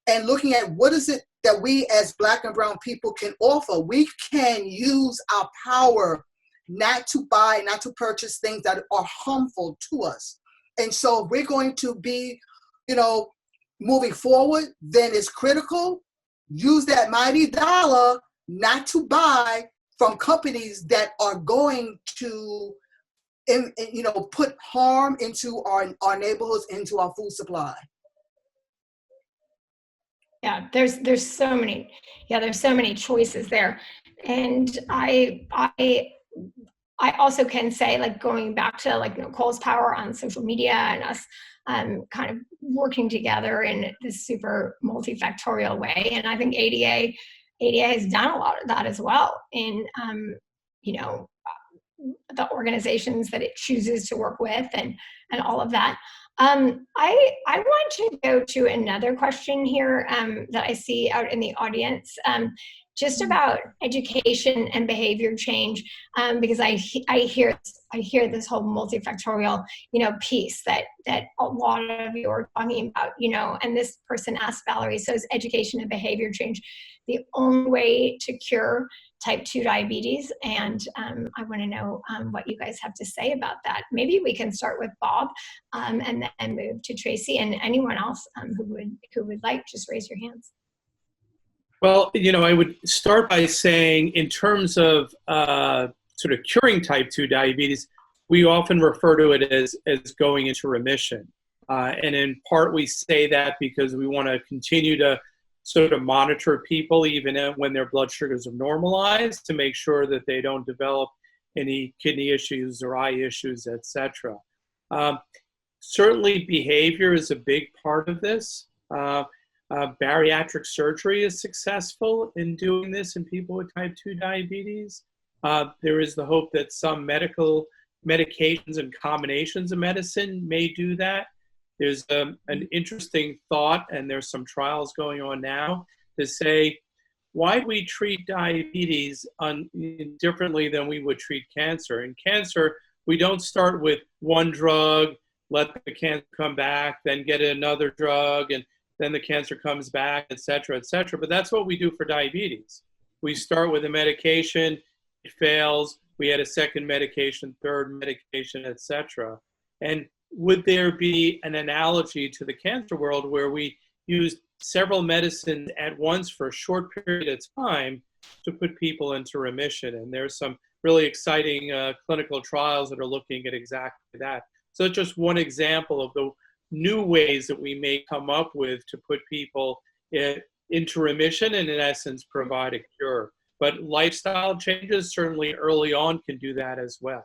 and looking at what is it that we as Black and brown people can offer. We can use our power not to buy, not to purchase things that are harmful to us. And so if we're going to be, you know, moving forward, then it's critical. Use that mighty dollar not to buy from companies that are going to, you know, put harm into our neighborhoods, into our food supply. Yeah, there's so many choices there, and I also can say, like, going back to like Nicole's power on social media and us kind of working together in this super multifactorial way. And I think ADA has done a lot of that as well in, you know, the organizations that it chooses to work with and all of that. I want to go to another question here that I see out in the audience, just about education and behavior change, because I hear this whole multifactorial, you know, piece that a lot of you are talking about, you know. And this person asked Valerie, so is education and behavior change the only way to cure type 2 diabetes? And I want to know what you guys have to say about that. Maybe we can start with Bob and then move to Tracy, and anyone else who would like, just raise your hands. Well, you know, I would start by saying, in terms of sort of curing type 2 diabetes, we often refer to it as going into remission. And in part, we say that because we want to continue to sort of monitor people even when their blood sugars are normalized, to make sure that they don't develop any kidney issues or eye issues, etc. Certainly behavior is a big part of this. Bariatric surgery is successful in doing this in people with type 2 diabetes. There is the hope that some medical medications and combinations of medicine may do that. There's an interesting thought, and there's some trials going on now to say, why do we treat diabetes differently than we would treat cancer? In cancer, we don't start with one drug, let the cancer come back, then get another drug, and then the cancer comes back, et cetera, et cetera. But that's what we do for diabetes. We start with a medication, it fails, we add a second medication, third medication, et cetera. And would there be an analogy to the cancer world where we use several medicines at once for a short period of time to put people into remission? And there's some really exciting clinical trials that are looking at exactly that. So it's just one example of the new ways that we may come up with to put people into remission and, in essence, provide a cure. But lifestyle changes certainly early on can do that as well.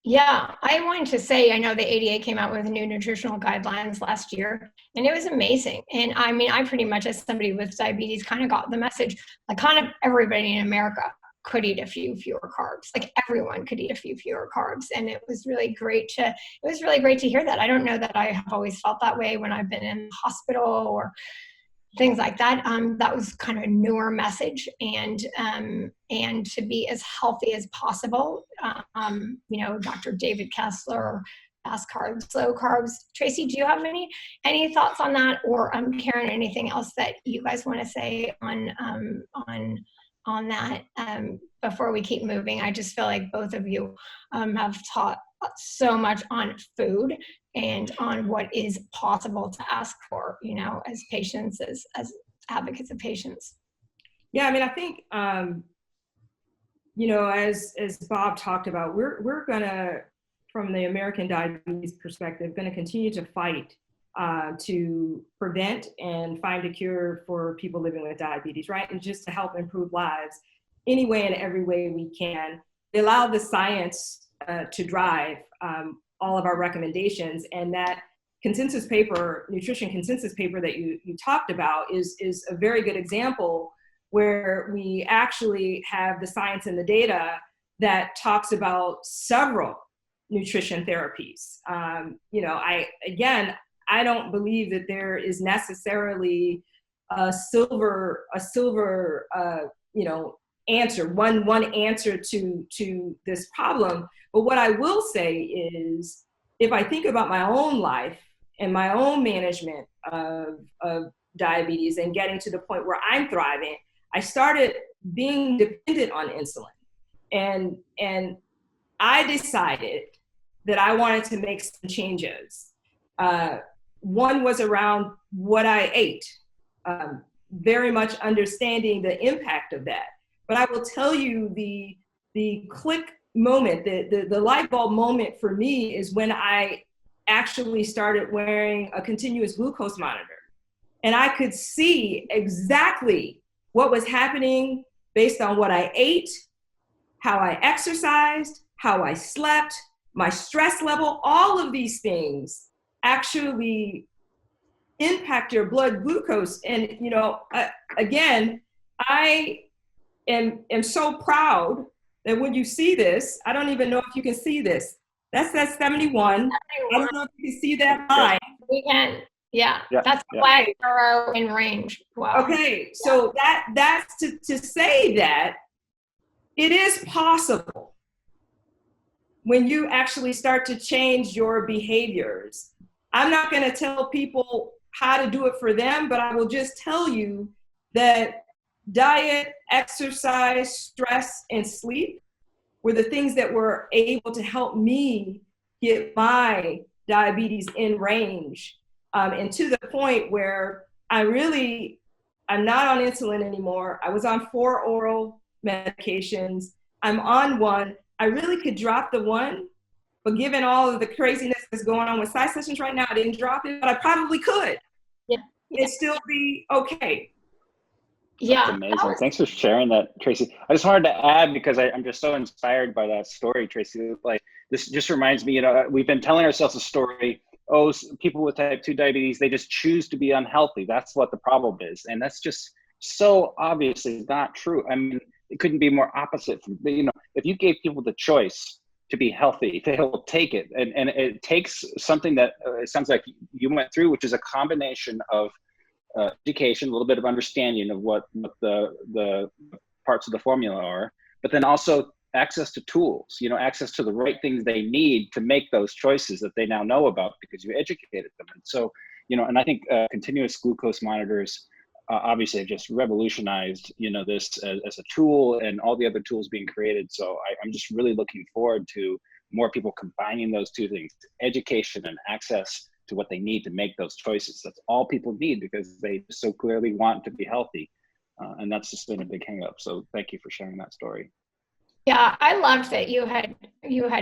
Yeah, I wanted to say, I know the ADA came out with new nutritional guidelines last year, and it was amazing. And I mean, I pretty much, as somebody with diabetes, kind of got the message, like kind of everybody in America could eat a few fewer carbs. Like everyone could eat a few fewer carbs. And it was really great to hear that. I don't know that I have always felt that way when I've been in the hospital or things like that. That was kind of a newer message, and to be as healthy as possible. Dr. David Kessler, fast carbs, slow carbs. Tracy, do you have any thoughts on that, or Karen, anything else that you guys want to say on that before we keep moving? I just feel like both of you have taught so much on food and on what is possible to ask for, as patients, as advocates of patients. Yeah, I mean, I think, as Bob talked about, we're gonna, from the American Diabetes perspective, gonna continue to fight to prevent and find a cure for people living with diabetes, right? And just to help improve lives any way and every way we can. We allow the science to drive all of our recommendations, and that consensus paper, nutrition consensus paper that you talked about is a very good example where we actually have the science and the data that talks about several nutrition therapies. I don't believe that there is necessarily a silver answer, one answer to this problem. But what I will say is, if I think about my own life and my own management of diabetes and getting to the point where I'm thriving, I started being dependent on insulin. And I decided that I wanted to make some changes. One was around what I ate, very much understanding the impact of that. But I will tell you the click moment, the light bulb moment for me is when I actually started wearing a continuous glucose monitor. And I could see exactly what was happening based on what I ate, how I exercised, how I slept, my stress level. All of these things actually impact your blood glucose. And, again, I am so proud that when you see this, I don't even know if you can see this. That's 71. I don't know if you can see that line. We can, yeah. Yeah, That's yeah. black arrow in range. Wow. Okay, so that's to say that it is possible when you actually start to change your behaviors. I'm not going to tell people how to do it for them, but I will just tell you that diet, exercise, stress, and sleep were the things that were able to help me get my diabetes in range, and to the point where I'm not on insulin anymore. I was on 4 oral medications. I'm on one. I really could drop the one, but given all of the craziness that's going on with side sessions right now, I didn't drop it, but I probably could. Yeah. It'd still be okay. Yeah. That's amazing. Thanks for sharing that, Tracy. I just wanted to add, because I'm just so inspired by that story, Tracy. Like, this just reminds me, we've been telling ourselves a story. Oh, people with type 2 diabetes, they just choose to be unhealthy. That's what the problem is. And that's just so obviously not true. I mean, it couldn't be more opposite. If you gave people the choice to be healthy, they'll take it. And it takes something that it sounds like you went through, which is a combination of education, a little bit of understanding of what the parts of the formula are, but then also access to tools, access to the right things they need to make those choices that they now know about because you educated them. And so, and I think continuous glucose monitors obviously have just revolutionized, this as a tool, and all the other tools being created. So I'm just really looking forward to more people combining those two things, education and access to what they need to make those choices. That's all people need because they so clearly want to be healthy. And that's just been a big hang up. So thank you for sharing that story. Yeah, I loved that you had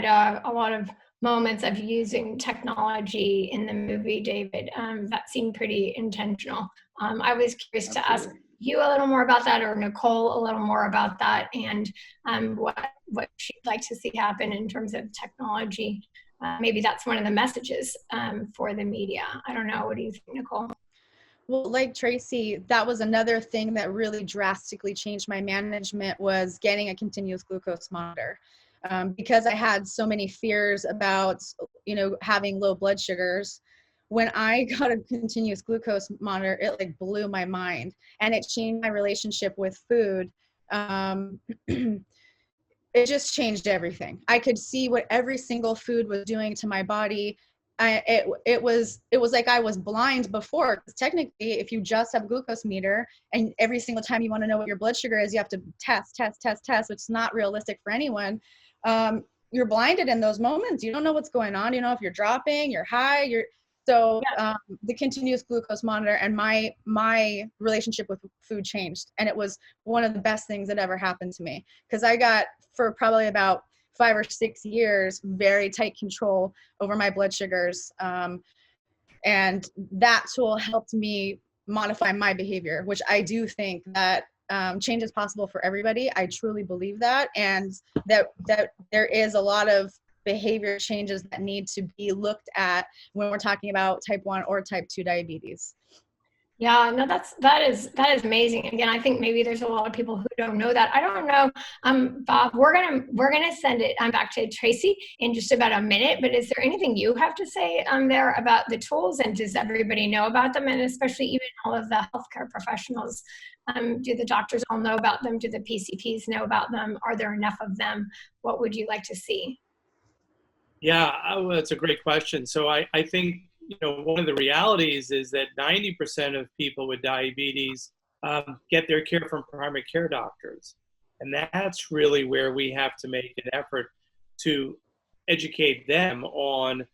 a lot of moments of using technology in the movie, David. That seemed pretty intentional. I was curious to ask you a little more about that, or Nicole a little more about that, and what she'd like to see happen in terms of technology. Maybe that's one of the messages for the media. I don't know. What do you think, Nicole? Well, like Tracy, that was another thing that really drastically changed my management, was getting a continuous glucose monitor. Because I had so many fears about, having low blood sugars. when I got a continuous glucose monitor, it like blew my mind, and it changed my relationship with food. It just changed everything. I could see what every single food was doing to my body. It was like I was blind before. 'Cause technically, if you just have a glucose meter and every single time you want to know what your blood sugar is, you have to test, which is not realistic for anyone. You're blinded in those moments. You don't know what's going on. You know if you're dropping, you're high, the continuous glucose monitor and my relationship with food changed, and it was one of the best things that ever happened to me, because I got, for probably about 5 or 6 years, very tight control over my blood sugars, and that tool helped me modify my behavior, which I do think that change is possible for everybody. I truly believe that, and that there is a lot of behavior changes that need to be looked at when we're talking about type 1 or type 2 diabetes. Yeah, no, that is amazing. Again, I think maybe there's a lot of people who don't know that. I don't know, Bob. We're gonna send it back to Tracy in just about a minute. But is there anything you have to say there about the tools, and does everybody know about them, and especially even all of the healthcare professionals? Do the doctors all know about them? Do the PCPs know about them? Are there enough of them? What would you like to see? Yeah, that's a great question. So I think, one of the realities is that 90% of people with diabetes get their care from primary care doctors. And that's really where we have to make an effort to educate them on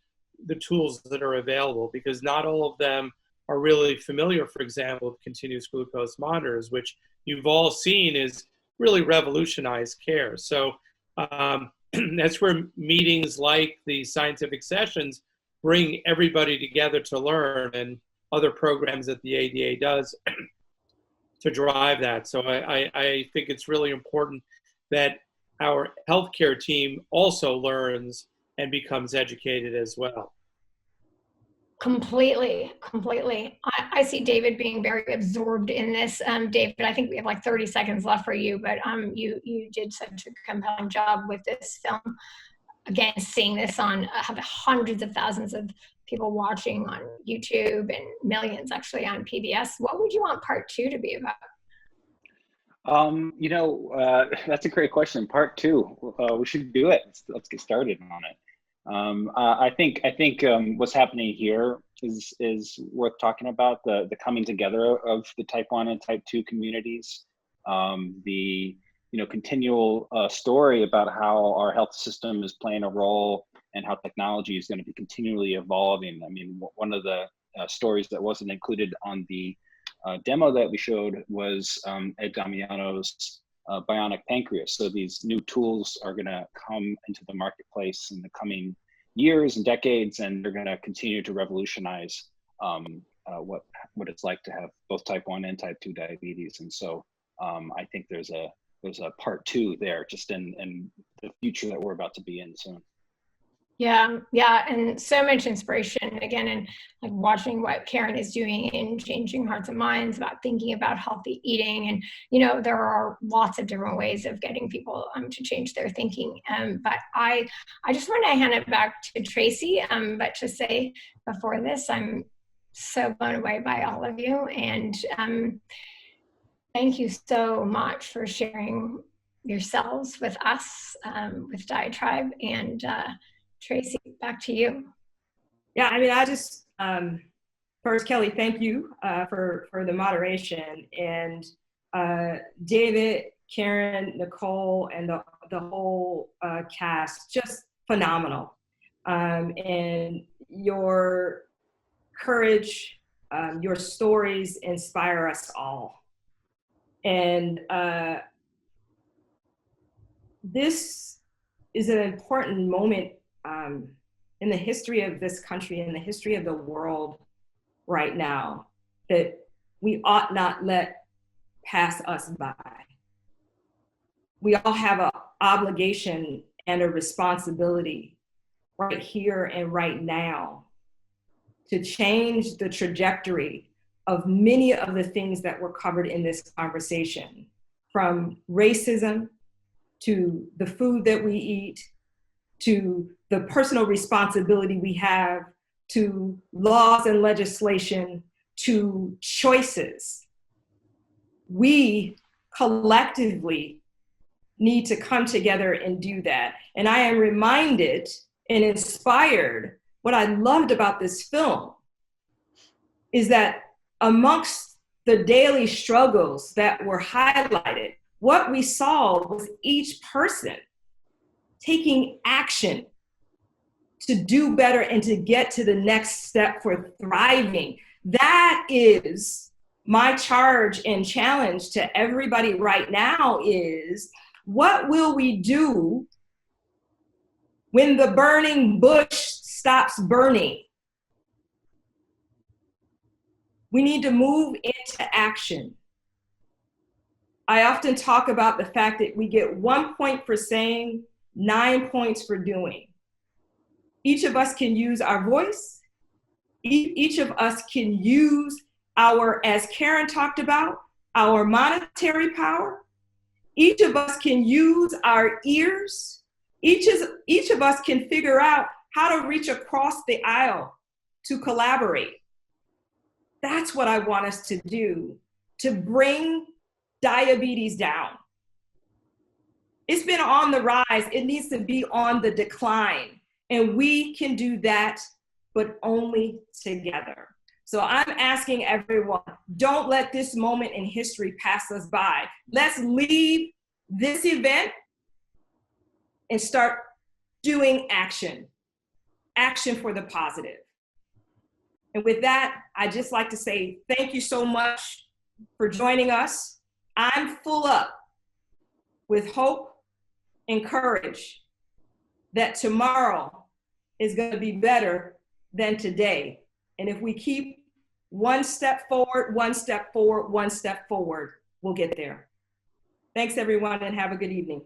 the tools that are available, because not all of them are really familiar, for example, with continuous glucose monitors, which you've all seen is really revolutionized care. So that's where meetings like the scientific sessions bring everybody together to learn, and other programs that the ADA does to drive that. So I think it's really important that our healthcare team also learns and becomes educated as well. Completely. I see David being very absorbed in this. David, I think we have like 30 seconds left for you, but you did such a compelling job with this film. Again, seeing this have hundreds of thousands of people watching on YouTube and millions actually on PBS. What would you want part 2 to be about? That's a great question. Part 2, we should do it. Let's get started on it. I think what's happening here is worth talking about, the coming together of the type 1 and type 2 communities, the continual story about how our health system is playing a role and how technology is going to be continually evolving. I mean, one of the stories that wasn't included on the demo that we showed was Ed Damiano's bionic pancreas. So these new tools are going to come into the marketplace in the coming years and decades, and they're going to continue to revolutionize what it's like to have both type 1 and type 2 diabetes. And so I think there's a part 2 there, just in the future that we're about to be in soon. Yeah, and so much inspiration again, and like watching what Karen is doing in changing hearts and minds about thinking about healthy eating, and there are lots of different ways of getting people to change their thinking. But I just want to hand it back to Tracy, but to say before this, I'm so blown away by all of you, and thank you so much for sharing yourselves with us, with Diatribe, and Tracy, back to you. Yeah, I mean, I just, first, Kelly, thank you for the moderation. And David, Karen, Nicole, and the whole cast, just phenomenal. And your courage, your stories inspire us all. And this is an important moment in the history of this country, in the history of the world right now, that we ought not let pass us by. We all have an obligation and a responsibility right here and right now to change the trajectory of many of the things that were covered in this conversation, from racism to the food that we eat, to the personal responsibility we have to laws and legislation, to choices. We collectively need to come together and do that. And I am reminded and inspired. What I loved about this film is that amongst the daily struggles that were highlighted, what we saw was each person taking action to do better and to get to the next step for thriving. That is my charge and challenge to everybody right now is, what will we do when the burning bush stops burning? We need to move into action. I often talk about the fact that we get 1 point for saying, 9 points for doing. Each of us can use our voice. Each of us can use our, as Karen talked about, our monetary power. Each of us can use our ears. Each of us can figure out how to reach across the aisle to collaborate. That's what I want us to do, to bring diabetes down. It's been on the rise. It needs to be on the decline. And we can do that, but only together. So I'm asking everyone, don't let this moment in history pass us by. Let's leave this event and start doing action. Action for the positive. And with that, I'd just like to say thank you so much for joining us. I'm full up with hope and courage that tomorrow is going to be better than today. And if we keep one step forward, one step forward, one step forward, we'll get there. Thanks, everyone, and have a good evening.